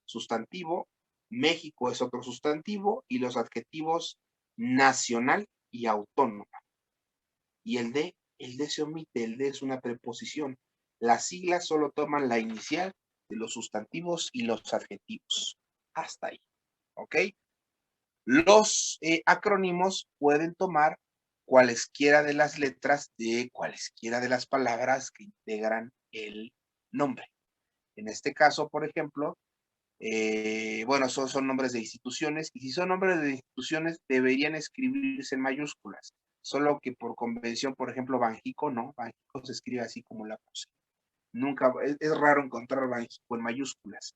sustantivo, México es otro sustantivo, y los adjetivos nacional y autónoma. Y el D se omite, el D es una preposición. Las siglas solo toman la inicial de los sustantivos y los adjetivos. Hasta ahí, ¿ok? Los acrónimos pueden tomar cualesquiera de las letras de cualesquiera de las palabras que integran el nombre. En este caso, por ejemplo, bueno, son nombres de instituciones, y si son nombres de instituciones, deberían escribirse en mayúsculas, solo que por convención, por ejemplo, Banjico, no, Banjico se escribe así como la puse. Nunca, es raro encontrar Banjico en mayúsculas.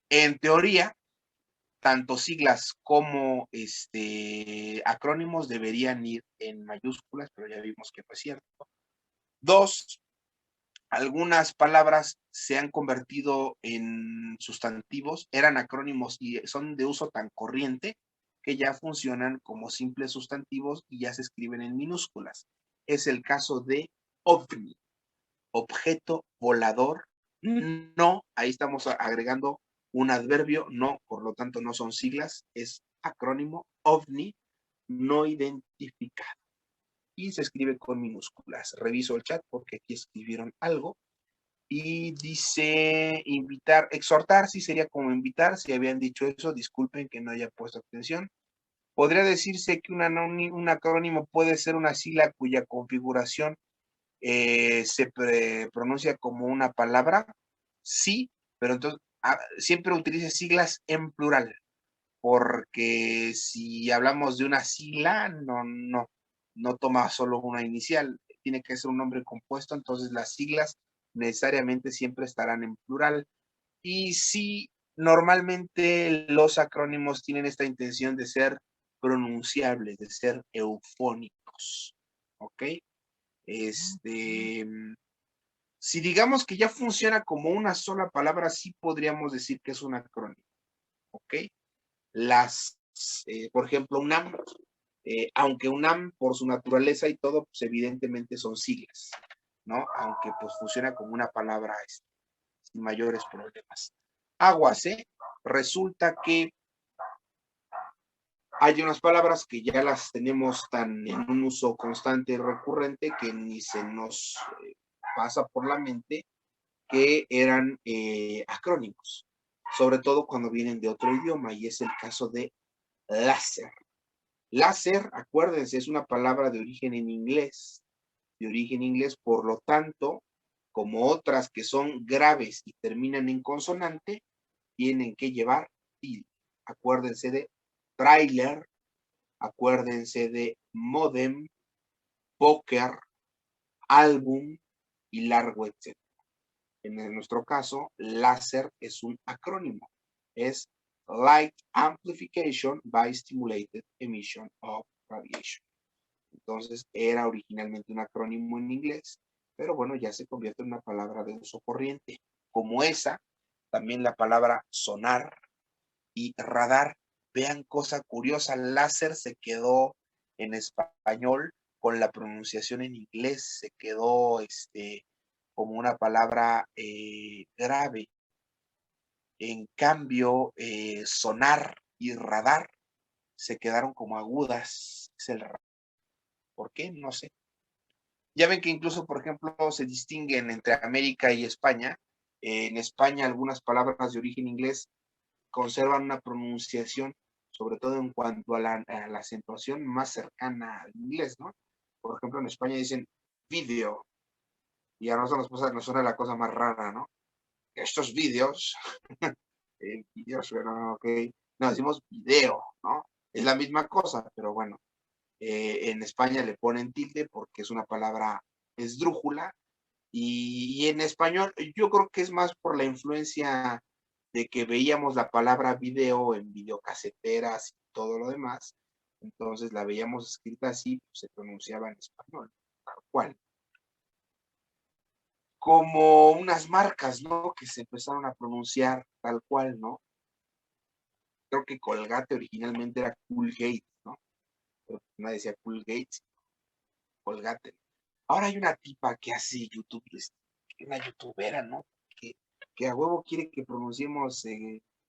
En teoría, tanto siglas como acrónimos deberían ir en mayúsculas, pero ya vimos que no es cierto. Dos, algunas palabras se han convertido en sustantivos, eran acrónimos y son de uso tan corriente que ya funcionan como simples sustantivos y ya se escriben en minúsculas. Es el caso de OVNI, objeto volador. No, ahí estamos agregando un adverbio, no, por lo tanto no son siglas, es acrónimo, OVNI, no identificado. Y se escribe con minúsculas. Reviso el chat porque aquí escribieron algo. Y dice invitar, exhortar, sí sería como invitar, si habían dicho eso, disculpen que no haya puesto atención. Podría decirse que un acrónimo puede ser una sigla cuya configuración se pronuncia como una palabra, sí, pero entonces siempre utilice siglas en plural, porque si hablamos de una sigla, no toma solo una inicial, tiene que ser un nombre compuesto, entonces las siglas necesariamente siempre estarán en plural. Y sí, normalmente los acrónimos tienen esta intención de ser pronunciables, de ser eufónicos, ¿ok? Si digamos que ya funciona como una sola palabra, sí podríamos decir que es un acrónimo, ¿ok? Por ejemplo, UNAM, aunque UNAM por su naturaleza y todo, pues evidentemente son siglas, ¿no? Aunque pues funciona como una palabra sin mayores problemas. Aguas, resulta que hay unas palabras que ya las tenemos tan en un uso constante y recurrente que ni se nos pasa por la mente que eran acrónimos, sobre todo cuando vienen de otro idioma, y es el caso de láser. Láser, acuérdense, es una palabra de origen en inglés, por lo tanto, como otras que son graves y terminan en consonante, tienen que llevar tilde. Acuérdense de tráiler, acuérdense de modem, póker, álbum y largo, etc. En nuestro caso, láser es un acrónimo. Es Light Amplification by Stimulated Emission of Radiation. Entonces, era originalmente un acrónimo en inglés, pero bueno, ya se convierte en una palabra de uso corriente. Como esa, también la palabra sonar y radar. Vean cosa curiosa, láser se quedó en español con la pronunciación en inglés, se quedó como una palabra grave. En cambio, sonar y radar se quedaron como agudas. Es el radar. ¿Por qué? No sé. Ya ven que incluso, por ejemplo, se distinguen entre América y España. En España algunas palabras de origen inglés conservan una pronunciación, sobre todo en cuanto a la acentuación más cercana al inglés, ¿no? Por ejemplo, en España dicen video, y a nosotros nos suena la cosa más rara, ¿no? Estos vídeos, videos, bueno, ok, no, decimos video, ¿no? Es la misma cosa, pero bueno, en España le ponen tilde porque es una palabra esdrújula, y en español yo creo que es más por la influencia de que veíamos la palabra video en videocaseteras y todo lo demás, entonces la veíamos escrita así, pues se pronunciaba en español, tal cual. Como unas marcas, ¿no? Que se empezaron a pronunciar tal cual, ¿no? Creo que Colgate originalmente era Colgate, ¿no? Pero nadie decía Colgate, Colgate. Ahora hay una tipa que hace YouTube, una youtubera, ¿no? Que a huevo quiere que pronunciemos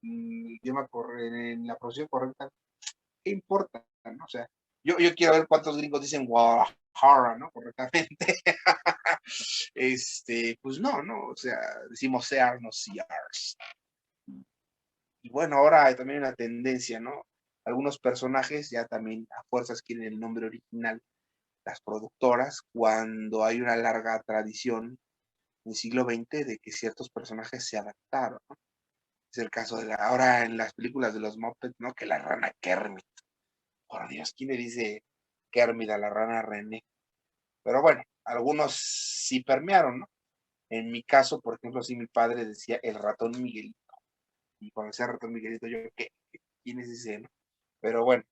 idioma en la pronunciación correcta. ¿Qué importa? ¿No? O sea, yo quiero ver cuántos gringos dicen Guadalajara, ¿no? Correctamente. Pues no, o sea, decimos sears, no sears. Y bueno, ahora hay también una tendencia, ¿no? Algunos personajes ya también a fuerzas quieren el nombre original, las productoras, cuando hay una larga tradición en el siglo XX de que ciertos personajes se adaptaron, ¿no? Es el caso de ahora en las películas de los Muppets, ¿no? Que la rana Kermit. Por Dios, ¿quién le dice Kermit a la rana René? Pero bueno, algunos sí permearon, ¿no? En mi caso, por ejemplo, sí mi padre decía el ratón Miguelito. Y cuando decía ratón Miguelito, yo, ¿quién es ese, no? Pero bueno,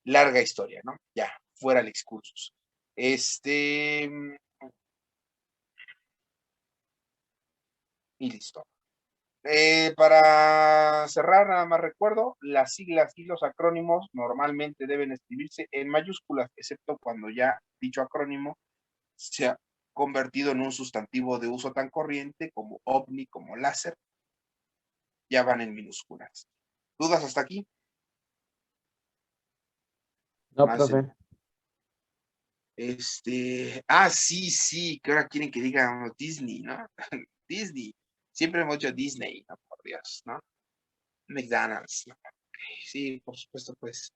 larga historia, ¿no? Ya, fuera el excursus. Y listo. Para cerrar, nada más recuerdo, las siglas y los acrónimos normalmente deben escribirse en mayúsculas, excepto cuando ya dicho acrónimo se ha convertido en un sustantivo de uso tan corriente como ovni, como láser, ya van en minúsculas. ¿Dudas hasta aquí? No, Más profe. Sí, que ahora quieren que diga Disney, ¿no? Disney. Siempre hemos dicho Disney, ¿no? Por Dios, ¿no? McDonald's, ¿no? Sí, por supuesto, pues.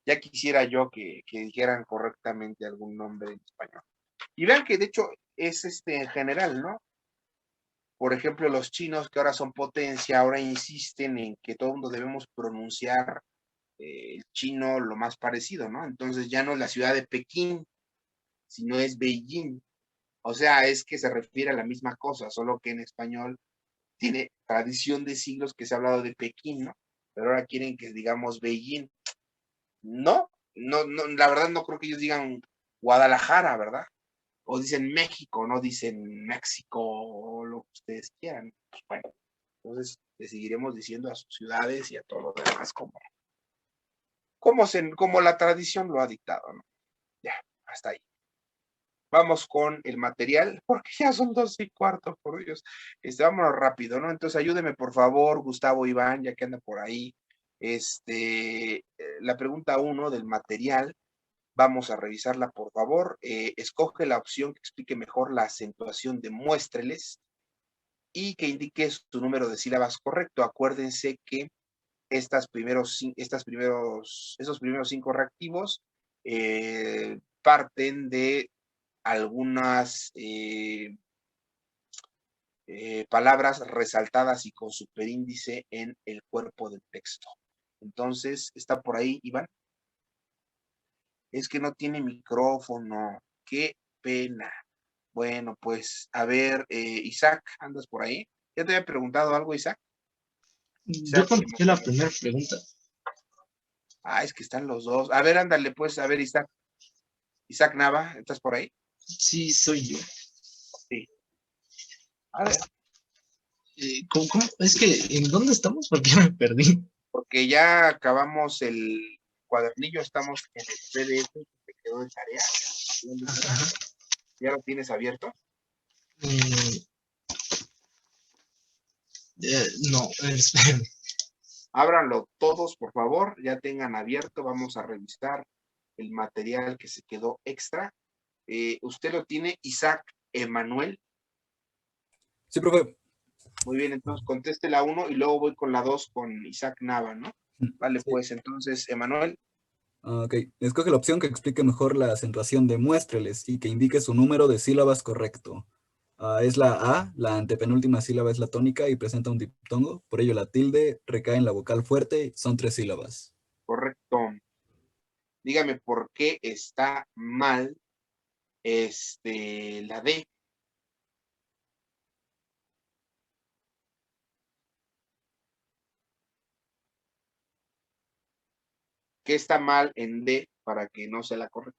Ya quisiera yo que dijeran correctamente algún nombre en español. Y vean que de hecho es en general, ¿no? Por ejemplo, los chinos que ahora son potencia, ahora insisten en que todo el mundo debemos pronunciar el chino lo más parecido, ¿no? Entonces ya no es la ciudad de Pekín, sino es Beijing. O sea, es que se refiere a la misma cosa, solo que en español tiene tradición de siglos que se ha hablado de Pekín, ¿no? Pero ahora quieren que digamos Beijing. No, la verdad no creo que ellos digan Guadalajara, ¿verdad? O dicen México, no dicen México o lo que ustedes quieran. Pues bueno, entonces le seguiremos diciendo a sus ciudades y a todo lo demás como la tradición lo ha dictado, ¿no? Ya, hasta ahí. Vamos con el material, porque ya son 2:15, por Dios. Vámonos rápido, ¿no? Entonces ayúdeme, por favor, Gustavo Iván, ya que anda por ahí. La pregunta 1 del material Vamos a revisarla, por favor. Escoge la opción que explique mejor la acentuación de muéstreles y que indique su número de sílabas correcto. Acuérdense que esos primeros 5 reactivos parten de algunas palabras resaltadas y con superíndice en el cuerpo del texto. Entonces, ¿está por ahí, Iván? Es que no tiene micrófono. Qué pena. Bueno, pues, a ver, Isaac, ¿andas por ahí? ¿Ya te había preguntado algo, Isaac? Yo contesté la primera pregunta. Ah, es que están los dos. A ver, ándale, pues, a ver, Isaac. Isaac Nava, ¿estás por ahí? Sí, soy yo. Sí. A ver. ¿Cómo? Es que, ¿en dónde estamos? Porque me perdí. Porque ya acabamos el cuadernillo, estamos en el PDF que te quedó de tarea. Ajá. ¿Ya lo tienes abierto? No, espérame. Ábranlo todos, por favor, ya tengan abierto, vamos a revisar el material que se quedó extra. ¿Usted lo tiene, Isaac Emanuel? Sí, profe. Muy bien, entonces conteste la 1 y luego voy con la 2 con Isaac Nava, ¿no? Vale, Sí. pues entonces, Emanuel. Ok, escoge la opción que explique mejor la acentuación de muéstreles y que indique su número de sílabas correcto. Es la A, la antepenúltima sílaba es la tónica y presenta un diptongo, por ello la tilde recae en la vocal fuerte, son 3 sílabas. Correcto. Dígame por qué está mal la D. ¿Qué está mal en D para que no sea la correcta?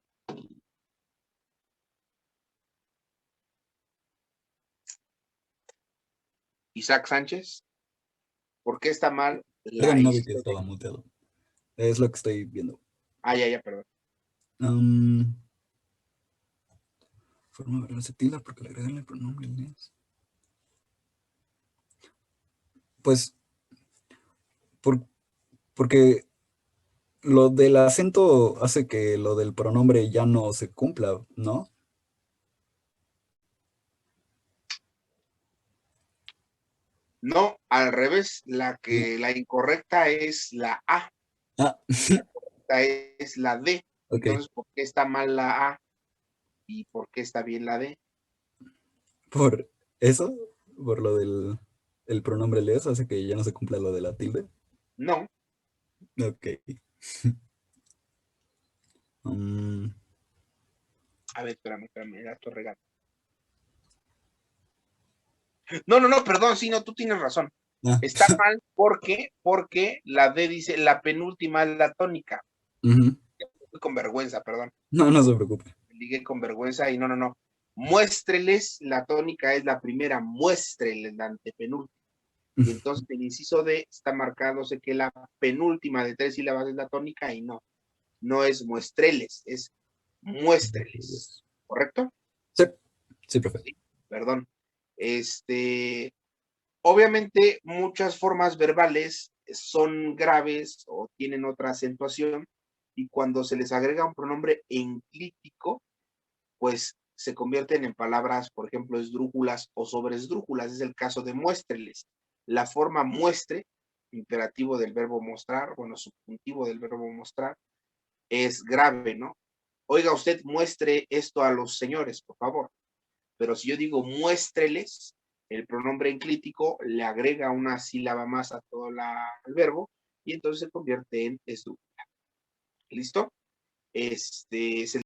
Isaac Sánchez, ¿por qué está mal la Perdón, no vi I? que estaba muteado. Es lo que estoy viendo. Ya, perdón. Forma verbal se tilda porque le agregan el pronombre les. Pues, porque lo del acento hace que lo del pronombre ya no se cumpla, ¿no? No, al revés, la incorrecta es la A. Ah. La correcta es la D. Okay. Entonces, ¿por qué está mal la A? ¿Y por qué está bien la D? ¿Por eso? ¿Por lo del el pronombre les hace que ya no se cumpla lo de la tilde? No. Ok. A ver, espérame, ya estoy regando. No, perdón, sí, no, tú tienes razón. Está mal porque la D dice, la penúltima es la tónica. Estoy con vergüenza, perdón. No se preocupe. Me ligué con vergüenza y no. Muéstreles, la tónica es la primera, muéstreles la antepenúltima. Y entonces el inciso D está marcándose que la penúltima de 3 sílabas es la tónica y no es muestreles, es muéstreles. ¿Correcto? Sí, profe. Sí, perdón. Obviamente muchas formas verbales son graves o tienen otra acentuación y cuando se les agrega un pronombre enclítico, pues se convierten en palabras, por ejemplo, esdrújulas o sobresdrújulas. Es el caso de muéstreles. La forma muestre, imperativo del verbo mostrar, subjuntivo del verbo mostrar, es grave, ¿no? Oiga, usted muestre esto a los señores, por favor. Pero si yo digo muéstreles, el pronombre enclítico le agrega una sílaba más a todo el verbo y entonces se convierte en esdrújula. ¿Listo? Es el